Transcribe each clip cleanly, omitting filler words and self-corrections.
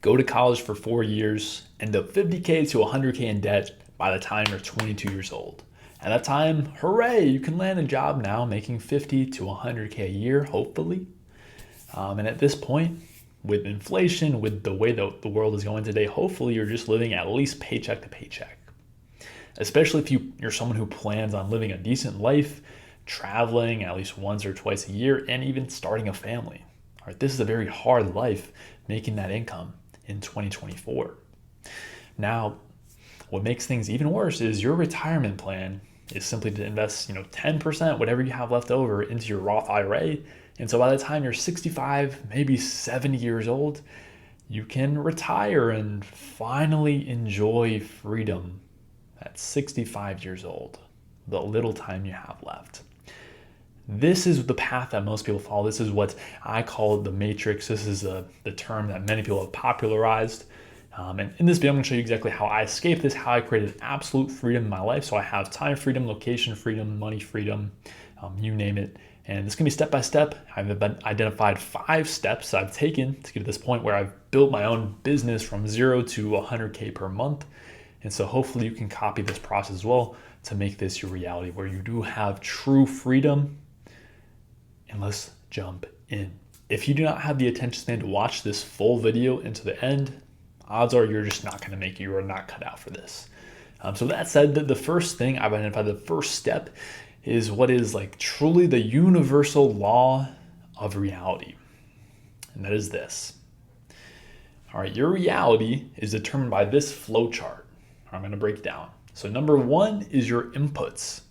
go to college for 4 years, end up 50K to 100K in debt by the time you're 22 years old. At that time, hooray, you can land a job now making 50 to 100K a year, hopefully. And at this point, with inflation, with the way the world is going today, hopefully you're just living at least paycheck to paycheck. Especially if you're someone who plans on living a decent life, traveling at least once or twice a year, and even starting a family. All right, this is a very hard life making that income in 2024. Now, what makes things even worse is your retirement plan is simply to invest, 10%, whatever you have left over, into your Roth IRA. And so by the time you're 65, maybe 70 years old, you can retire and finally enjoy freedom at 65 years old, the little time you have left. This is the path that most people follow. This is what I call the matrix. This is the term that many people have popularized. And in this video, I'm going to show you exactly how I escaped this, how I created absolute freedom in my life. So I have time freedom, location freedom, money freedom, you name it. And it's going to be step by step. I've identified 5 steps I've taken to get to this point where I've built my own business from 0 to 100K per month. And so hopefully you can copy this process as well to make this your reality where you do have true freedom. And let's jump in. If you do not have the attention span to watch this full video into the end, odds are you're just not going to make it. You are not cut out for this. So that said, the first thing I've identified, the first step is what is like truly the universal law of reality. And that is this. All right, your reality is determined by this flow chart. I'm going to break it down. So number 1 is your inputs.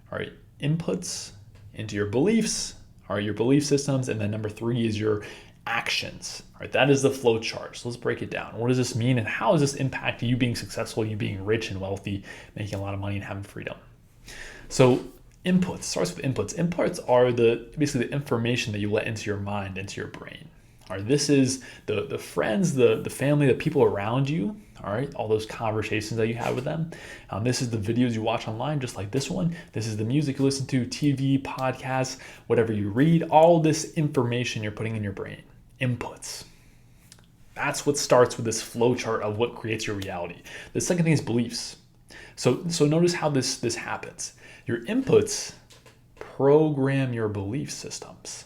All right, inputs into your beliefs, all right, your belief systems. And then number 3 is your actions. All right, that is the flow chart. So let's break it down. What does this mean and how does this impact you being successful, you being rich and wealthy, making a lot of money and having freedom? So inputs, starts with inputs. Inputs are basically the information that you let into your mind, into your brain. All right, this is the friends, the family, the people around you. All right, all those conversations that you have with them. This is the videos you watch online, just like this one. This is the music you listen to, TV, podcasts, whatever you read. All this information you're putting in your brain. Inputs. That's what starts with this flow chart of what creates your reality. The second thing is beliefs. So notice how this happens. Your inputs program your belief systems.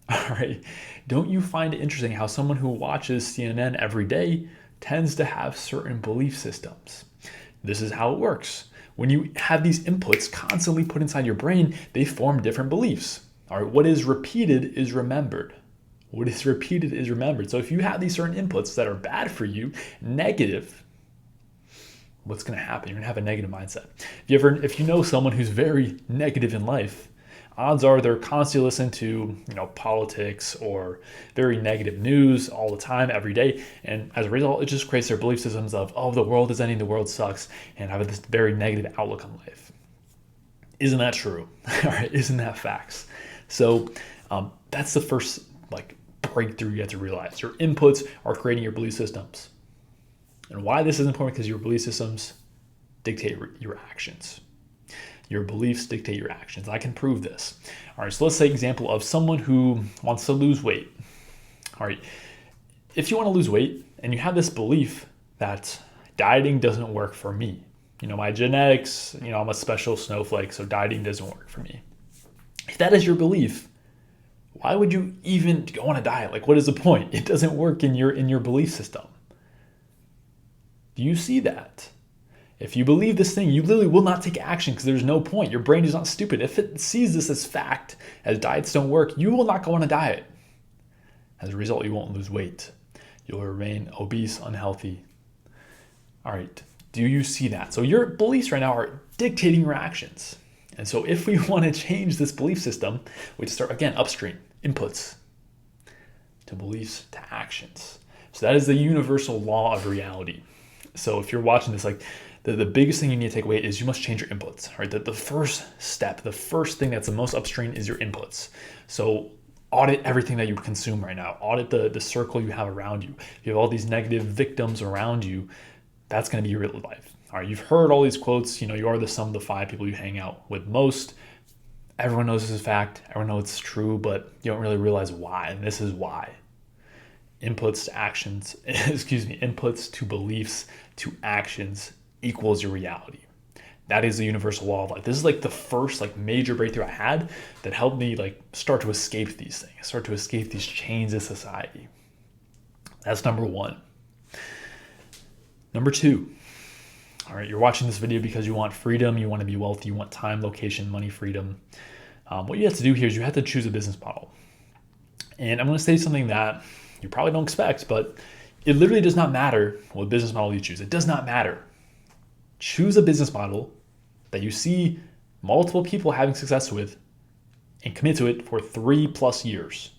All right. Don't you find it interesting how someone who watches CNN every day tends to have certain belief systems? This is how it works. When you have these inputs constantly put inside your brain, they form different beliefs. All right. What is repeated is remembered. What is repeated is remembered. So if you have these certain inputs that are bad for you, negative, what's going to happen? You're going to have a negative mindset. If you know someone who's very negative in life, odds are they're constantly listening to, politics or very negative news all the time, every day. And as a result, it just creates their belief systems of, oh, the world is ending, the world sucks, and have this very negative outlook on life. Isn't that true? All right, isn't that facts? So that's the first breakthrough you have to realize. Your inputs are creating your belief systems. And why this is important, because your belief systems dictate your actions. Your beliefs dictate your actions. I can prove this. All right, so let's say example of someone who wants to lose weight. All right, if you want to lose weight and you have this belief that dieting doesn't work for me, my genetics, I'm a special snowflake, so dieting doesn't work for me. If that is your belief, why would you even go on a diet? What is the point? It doesn't work in your belief system. Do you see that? If you believe this thing, you literally will not take action because there's no point. Your brain is not stupid. If it sees this as fact, as diets don't work, you will not go on a diet. As a result, you won't lose weight. You'll remain obese, unhealthy. All right, do you see that? So your beliefs right now are dictating your actions. And so if we want to change this belief system, we just start, again, upstream, inputs to beliefs to actions. So that is the universal law of reality. So if you're watching this, the biggest thing you need to take away is you must change your inputs, right? The first step, the first thing that's the most upstream is your inputs. So audit everything that you consume right now. Audit the circle you have around you. If you have all these negative victims around you, that's going to be your real life. All right, you've heard all these quotes, you are the sum of the 5 people you hang out with most. Everyone knows this is fact. Everyone knows it's true, but you don't really realize why. And this is why. inputs to actions, inputs to beliefs to actions equals your reality. That is the universal law of life. This is like the first like major breakthrough I had that helped me like start to escape these things, start to escape these chains of society. That's number one. Number two, all right, you're watching this video because you want freedom, you want to be wealthy, you want time, location, money, freedom. What you have to do here is you have to choose a business model. And I'm going to say something that you probably don't expect, but it literally does not matter what business model you choose. It does not matter. Choose a business model that you see multiple people having success with and commit to it for 3+ years.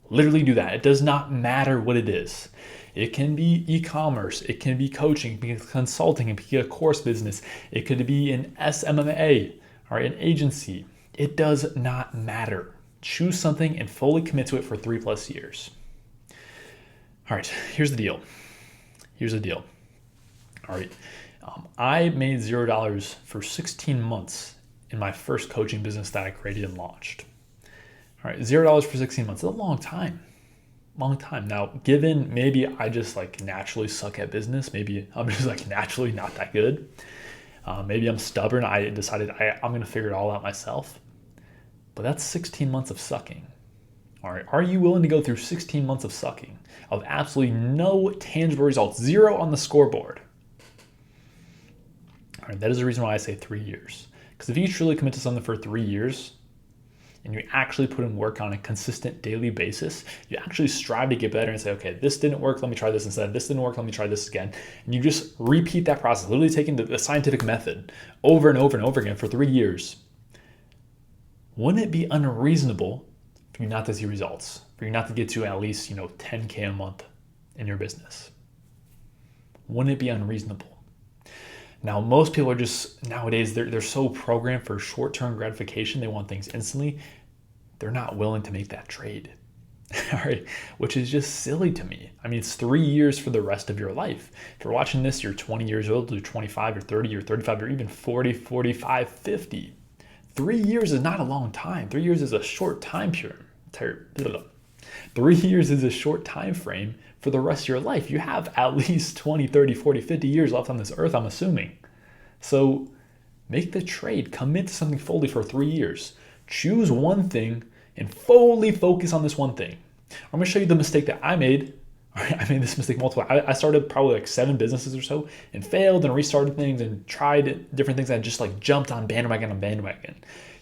Literally do that. It does not matter what it is. It can be e-commerce. It can be coaching, it can be consulting, it can be a course business. It could be an SMMA or an agency. It does not matter. Choose something and fully commit to it for 3+ years. All right, here's the deal. All right, I made $0 for 16 months in my first coaching business that I created and launched. All right, $0 for 16 months. It's a long time. Now, given maybe I just like naturally suck at business, maybe I'm just like naturally not that good. Maybe I'm stubborn. I decided I'm going to figure it all out myself. But that's 16 months of sucking. All right, are you willing to go through 16 months of sucking, of absolutely no tangible results, 0 on the scoreboard? All right, that is the reason why I say 3 years. Because if you truly commit to something for 3 years, and you actually put in work on a consistent daily basis, you actually strive to get better and say, okay, this didn't work, let me try this instead. This didn't work, let me try this again. And you just repeat that process, literally taking the scientific method over and over and over again for 3 years. Wouldn't it be unreasonable for you not to see results, for you not to get to at least, $10K a month in your business? Wouldn't it be unreasonable? Now, most people are just, nowadays, they're so programmed for short-term gratification. They want things instantly. They're not willing to make that trade, all right, which is just silly to me. I mean, it's 3 years for the rest of your life. If you're watching this, you're 20 years old, you're 25, you're 30, you're 35, you're even 40, 45, 50. 3 years is not a long time. 3 years is a short time period. 3 years is a short time frame for the rest of your life. You have at least 20, 30, 40, 50 years left on this earth, I'm assuming. So make the trade, commit to something fully for 3 years. Choose one thing and fully focus on this one thing. I'm gonna show you the mistake that I made. I made this mistake multiple. I started probably like 7 businesses or so and failed and restarted things and tried different things and just like jumped on bandwagon.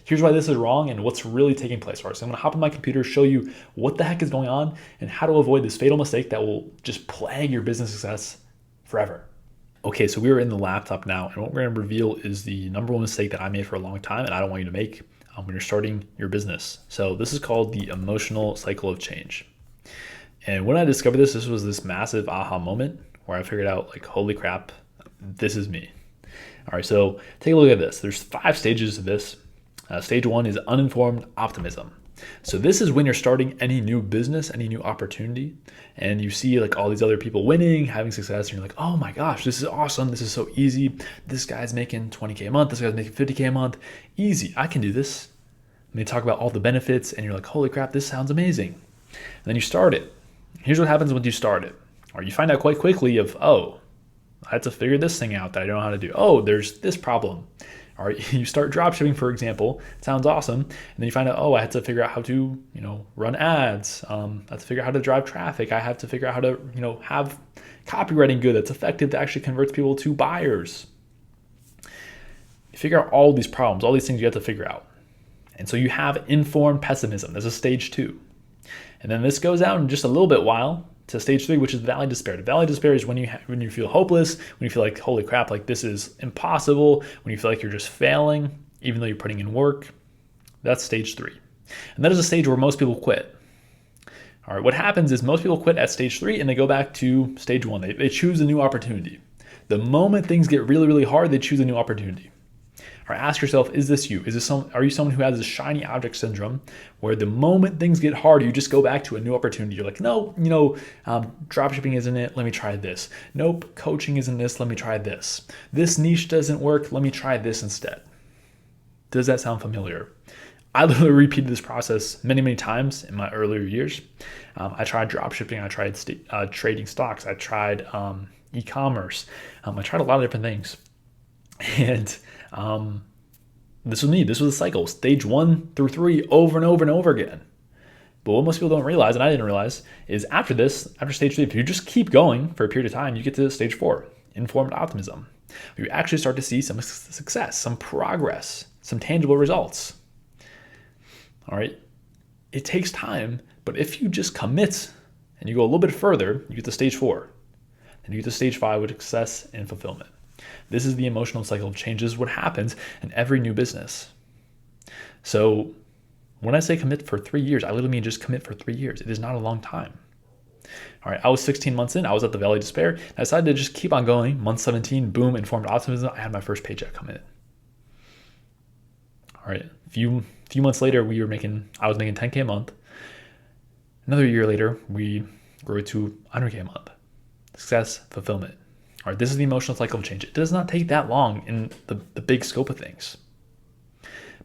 Here's why this is wrong and what's really taking place. All right, so I'm gonna hop on my computer, show you what the heck is going on and how to avoid this fatal mistake that will just plague your business success forever. Okay, so we are in the laptop now, and what we're gonna reveal is the number one mistake that I made for a long time and I don't want you to make when you're starting your business. So this is called the emotional cycle of change. And when I discovered this was this massive aha moment where I figured out like, holy crap, this is me. All right, so take a look at this. There's 5 stages of this. Stage 1 is uninformed optimism. So this is when you're starting any new business, any new opportunity, and you see like all these other people winning, having success, and you're like, oh my gosh, this is awesome. This is so easy. This guy's making 20K a month. This guy's making 50K a month. Easy, I can do this. And they talk about all the benefits and you're like, holy crap, this sounds amazing. And then you start it. Here's what happens when you start it. Or you find out quite quickly of, oh, I had to figure this thing out that I don't know how to do. Oh, there's this problem. Or you start dropshipping, for example. It sounds awesome. And then you find out, oh, I had to figure out how to, run ads. I have to figure out how to drive traffic. I have to figure out how to, have copywriting good that's effective that actually converts people to buyers. You figure out all these problems, all these things you have to figure out. And so you have informed pessimism. This is stage 2. And then this goes out in just a little bit while to stage 3, which is valley despair. Valley despair is when you feel hopeless, when you feel like, holy crap, like this is impossible, when you feel like you're just failing, even though you're putting in work. That's stage 3. And that is a stage where most people quit. All right, what happens is most people quit at stage 3 and they go back to stage 1. They choose a new opportunity. The moment things get really, really hard, they choose a new opportunity. Or ask yourself, is this you? Are you someone who has this shiny object syndrome where the moment things get hard, you just go back to a new opportunity? You're like, no, dropshipping isn't it. Let me try this. Nope, coaching isn't this. Let me try this. This niche doesn't work. Let me try this instead. Does that sound familiar? I literally repeated this process many, many times in my earlier years. I tried drop shipping. I tried trading stocks. I tried e-commerce. I tried a lot of different things. And this was me. This was a cycle. Stage 1 through 3 over and over and over again. But what most people don't realize, and I didn't realize, is after this, after stage 3, if you just keep going for a period of time, you get to stage 4, informed optimism. You actually start to see some success, some progress, some tangible results. All right. It takes time, but if you just commit and you go a little bit further, you get to stage 4. Then you get to stage 5 with success and fulfillment. This is the emotional cycle of change. This is what happens in every new business. So when I say commit for 3 years, I literally mean just commit for 3 years. It is not a long time. All right, I was 16 months in. I was at the Valley of Despair. I decided to just keep on going. Month 17, boom, informed optimism. I had my first paycheck come in. All right, a few months later, I was making 10K a month. Another year later, we grew to 100K a month. Success, fulfillment. All right, this is the emotional cycle of change. It does not take that long in the big scope of things.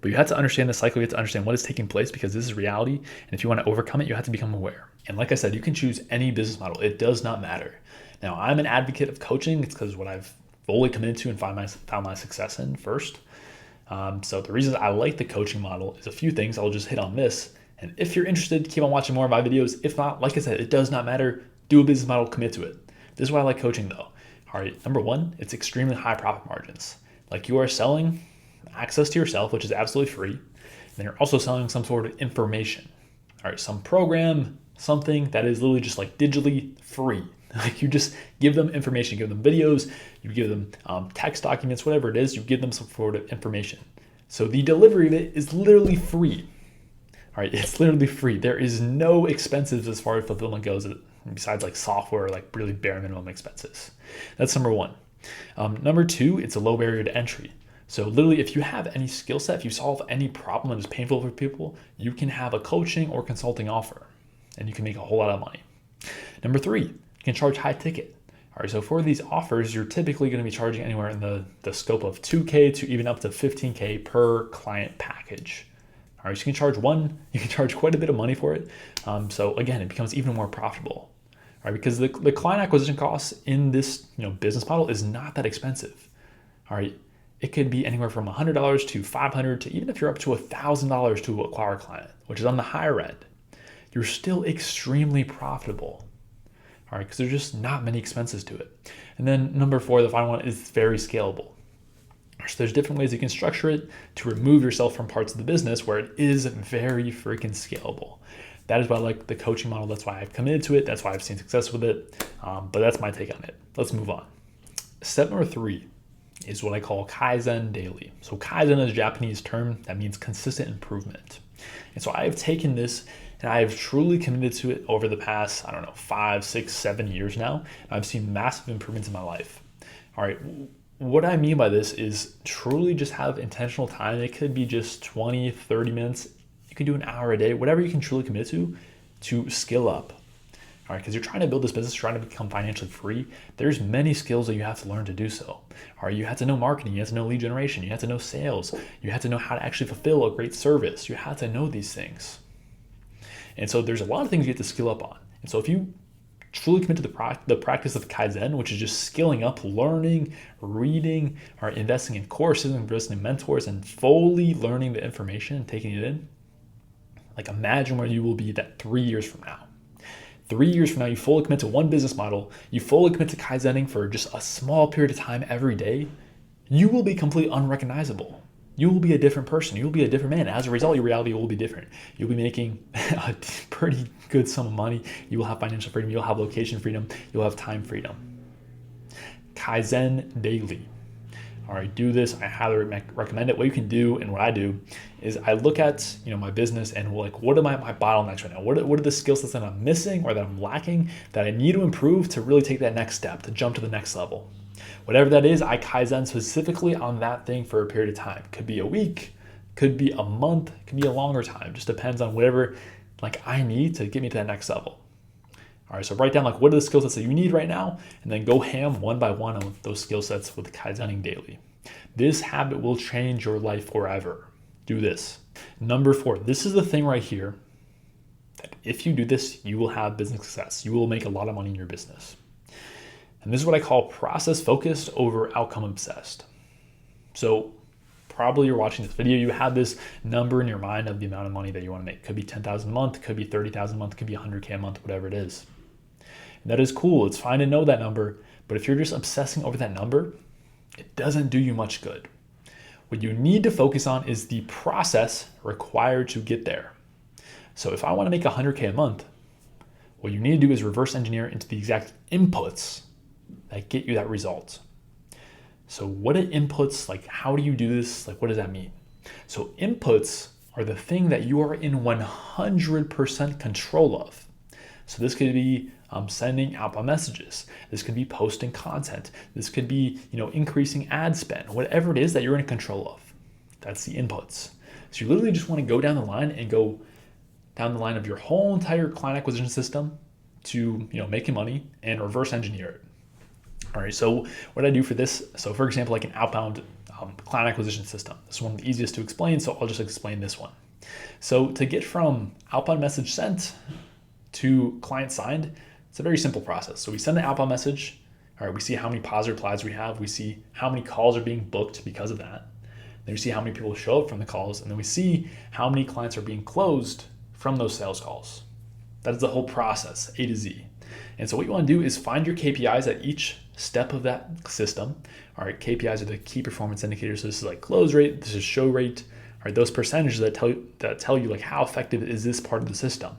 But you have to understand the cycle. You have to understand what is taking place because this is reality. And if you want to overcome it, you have to become aware. And like I said, you can choose any business model. It does not matter. Now, I'm an advocate of coaching. It's because what I've fully committed to and found my success in first. So the reasons I like the coaching model is a few things. I'll just hit on this. And if you're interested, keep on watching more of my videos. If not, like I said, it does not matter. Do a business model, commit to it. This is why I like coaching though. All right, number one, it's extremely high profit margins. Like you are selling access to yourself, which is absolutely free. And then you're also selling some sort of information. All right, some program, something that is literally just like digitally free. Like you just give them information, you give them videos, you give them text documents, whatever it is, you give them some sort of information. So the delivery of it is literally free. All right, it's literally free. There is no expenses as far as fulfillment goes, besides like software, like really bare minimum expenses. That's number one. Number two, it's a low barrier to entry. So literally, if you have any skill set, if you solve any problem that is painful for people, you can have a coaching or consulting offer, and you can make a whole lot of money. Number three, you can charge high ticket. All right, so for these offers, you're typically going to be charging anywhere in the scope of 2K to even up to 15K per client package. All right, so you can charge quite a bit of money for it. So again, it becomes even more profitable. All right, because the client acquisition costs in this business model is not that expensive. All right, it could be anywhere from $100 to $500 to even if you're up to $1,000 to acquire a client, which is on the higher end. You're still extremely profitable. All right, because there's just not many expenses to it. And then number four, the final one, is very scalable. So there's different ways you can structure it to remove yourself from parts of the business where it is very freaking scalable. That is why I like the coaching model. That's why I've committed to it. That's why I've seen success with it. But that's my take on it. Let's move on. Step number three is what I call Kaizen daily. So Kaizen is a Japanese term that means consistent improvement. And so I have taken this and I have truly committed to it over the past, 5, 6, 7 years now. I've seen massive improvements in my life. All right. What I mean by this is truly just have intentional time. It could be just 20, 30 minutes. You can do an hour a day, whatever you can truly commit to skill up. All right, because you're trying to build this business, trying to become financially free. There's many skills that you have to learn to do so. All right, you have to know marketing, you have to know lead generation, you have to know sales, you have to know how to actually fulfill a great service. You have to know these things. And so there's a lot of things you have to skill up on. And so if you truly commit to the practice of Kaizen, which is just skilling up, learning, reading, or investing in courses, investing in mentors, and fully learning the information and taking it in, like imagine where you will be that 3 years from now. 3 years from now, you fully commit to one business model, you fully commit to Kaizening for just a small period of time every day, you will be completely unrecognizable. You will be a different person. You will be a different man. As a result, your reality will be different. You'll be making a pretty good sum of money. You will have financial freedom. You'll have location freedom. You'll have time freedom. Kaizen daily. All right, do this. I highly recommend it. What you can do and what I do is I look at my business and like what are my bottlenecks right now? What are the skill sets that I'm missing or that I'm lacking that I need to improve to really take that next step, to jump to the next level? Whatever that is, I Kaizen specifically on that thing for a period of time. Could be a week, could be a month, could be a longer time. Just depends on whatever I need to get me to that next level. All right, so write down what are the skill sets that you need right now, and then go ham one by one on those skill sets with Kaizening daily. This habit will change your life forever. Do this. Number 4, this is the thing right here that if you do this, you will have business success. You will make a lot of money in your business. And this is what I call process focused over outcome obsessed. So probably you're watching this video, you have this number in your mind of the amount of money that you want to make. Could be 10,000 a month, could be 30,000 a month, could be 100K a month, whatever it is. And that is cool. It's fine to know that number, but if you're just obsessing over that number, it doesn't do you much good. What you need to focus on is the process required to get there. So if I want to make 100K a month, what you need to do is reverse engineer into the exact inputs that get you that result. So what are inputs? Like, how do you do this? Like, what does that mean? So inputs are the thing that you are in 100% control of. So this could be sending outbound messages. This could be posting content. This could be, increasing ad spend, whatever it is that you're in control of. That's the inputs. So you literally just want to go down the line and go down the line of your whole entire client acquisition system to, making money and reverse engineer it. All right, so what I do for this, so for example, like an outbound client acquisition system. This is one of the easiest to explain, so I'll just explain this one. So to get from outbound message sent to client signed, it's a very simple process. So we send the outbound message. All right, we see how many positive replies we have. We see how many calls are being booked because of that. Then we see how many people show up from the calls, and then we see how many clients are being closed from those sales calls. That is the whole process, A to Z. And so what you want to do is find your KPIs at each step of that system. All right, KPIs are the key performance indicators. So this is like close rate, this is show rate. All right, those percentages that tell you like how effective is this part of the system.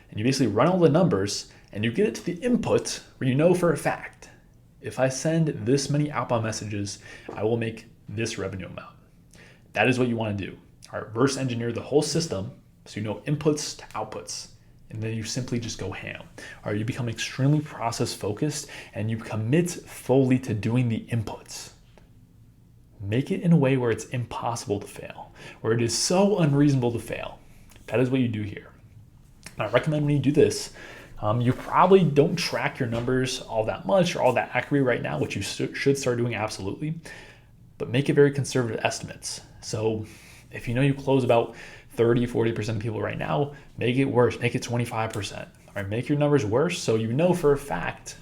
And you basically run all the numbers and you get it to the input where you know for a fact, if I send this many outbound messages, I will make this revenue amount. That is what you want to do. All right, reverse engineer the whole system so you know inputs to outputs. And then you simply just go ham. Or you become extremely process focused and you commit fully to doing the inputs. Make it in a way where it's impossible to fail, where it is so unreasonable to fail. That is what you do here. And I recommend when you do this, you probably don't track your numbers all that much or all that accurately right now, which you should start doing absolutely, but make it very conservative estimates. So if you know you close about 30-40% of people right now, make it worse, make it 25%. All right, make your numbers worse so you know for a fact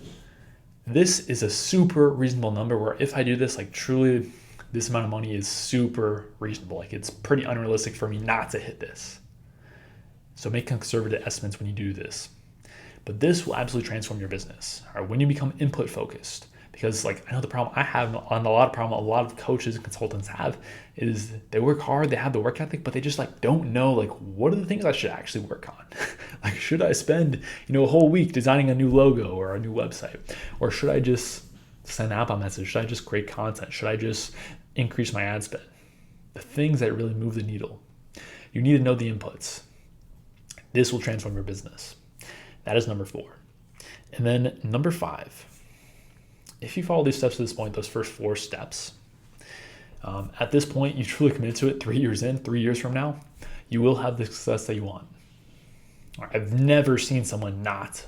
this is a super reasonable number where if I do this, like truly this amount of money is super reasonable. Like it's pretty unrealistic for me not to hit this. So make conservative estimates when you do this. But this will absolutely transform your business. All right, when you become input focused. Because like I know the problem I have on a lot of coaches and consultants have is they work hard, they have the work ethic, but they just like don't know like what are the things I should actually work on. Like should I spend a whole week designing a new logo or a new website, or should I just send an outbound message? Should I just create content? Should I just increase my ad spend? The things that really move the needle. You need to know the inputs. This will transform your business. That is number 4. And then number 5. If you follow these steps to this point, those first 4 steps, at this point, you truly commit to it 3 years in, 3 years from now, you will have the success that you want. I've never seen someone not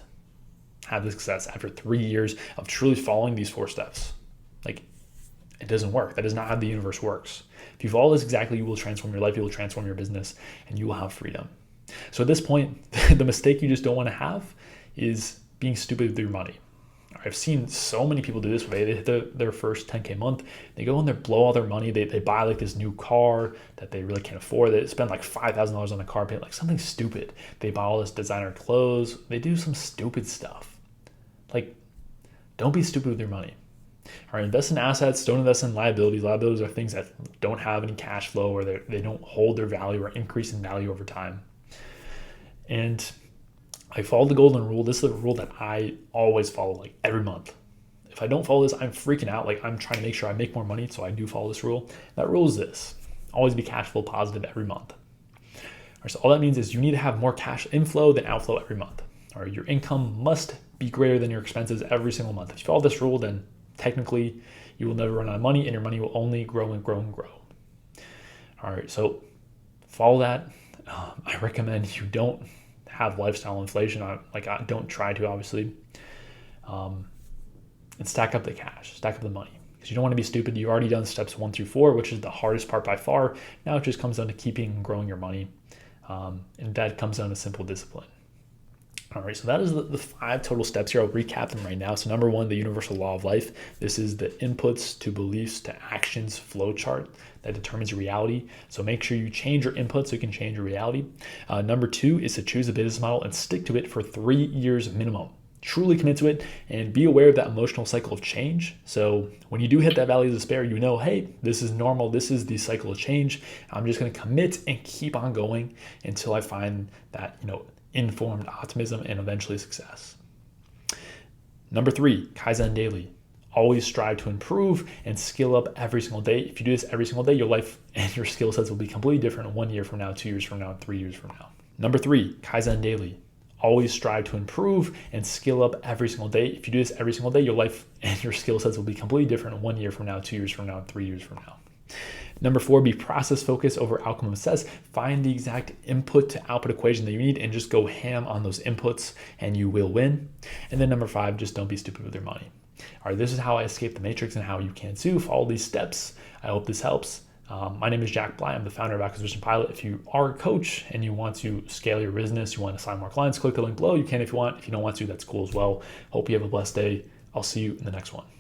have the success after 3 years of truly following these 4 steps. Like, it doesn't work. That is not how the universe works. If you follow this exactly, you will transform your life, you will transform your business, and you will have freedom. So at this point, the mistake you just don't want to have is being stupid with your money. I've seen so many people do this. They hit their first 10K month. They go and they blow all their money. They buy like this new car that they really can't afford. They spend like $5,000 on a car payment, like something stupid. They buy all this designer clothes. They do some stupid stuff. Like, don't be stupid with your money. All right, invest in assets. Don't invest in liabilities. Liabilities are things that don't have any cash flow or they don't hold their value or increase in value over time. And I follow the golden rule. This is a rule that I always follow, like every month. If I don't follow this, I'm freaking out. Like I'm trying to make sure I make more money, so I do follow this rule. That rule is this: always be cash flow positive every month. All right, so all that means is you need to have more cash inflow than outflow every month. All right, your income must be greater than your expenses every single month. If you follow this rule, then technically you will never run out of money, and your money will only grow and grow and grow. All right, so follow that. I recommend you don't have lifestyle inflation. I don't try to, obviously, and stack up the cash, stack up the money. because you don't want to be stupid. You've already done steps 1 through 4, which is the hardest part by far. Now it just comes down to keeping and growing your money. And that comes down to simple discipline. All right, so that is the 5 total steps here. I'll recap them right now. So number 1, the universal law of life. This is the inputs to beliefs to actions flow chart that determines your reality. So make sure you change your inputs so you can change your reality. Number 2 is to choose a business model and stick to it for 3 years minimum. Truly commit to it and be aware of that emotional cycle of change. So when you do hit that valley of despair, you know, hey, this is normal. This is the cycle of change. I'm just going to commit and keep on going until I find that, informed optimism and eventually success. Number 3, Kaizen daily. Always strive to improve and skill up every single day. If you do this every single day, your life and your skill sets will be completely different 1 year from now, 2 years from now, 3 years from now. Number 3, Kaizen daily. Always strive to improve and skill up every single day. If you do this every single day, your life and your skill sets will be completely different 1 year from now, 2 years from now, 3 years from now. Number 4, be process focused over outcome obsessed. Find the exact input to output equation that you need and just go ham on those inputs and you will win. And then number 5, just don't be stupid with your money. All right, this is how I escaped the matrix and how you can too. Follow these steps. I hope this helps. My name is Jack Bly. I'm the founder of Acquisition Pilot. If you are a coach and you want to scale your business, you want to sign more clients, click the link below. You can if you want. If you don't want to, that's cool as well. Hope you have a blessed day. I'll see you in the next one.